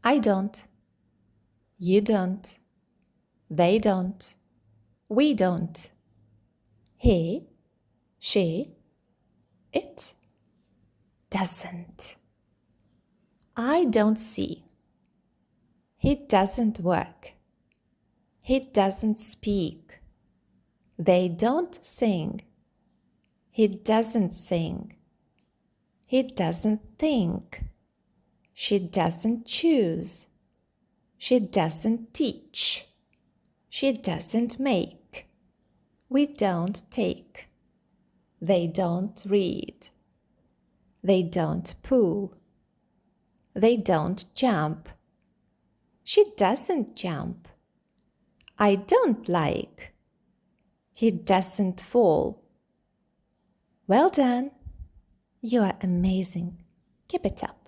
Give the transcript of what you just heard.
I don't. You don't. They don't. We don't. He, she, it doesn't. I don't see. He doesn't work. He doesn't speak. They don't sing. He doesn't sing. He doesn't think. She doesn't choose. She doesn't teach. She doesn't make. We don't take. They don't read. They don't pull. They don't jump. She doesn't jump. I don't like. He doesn't fall. Well done. You are amazing. Keep it up.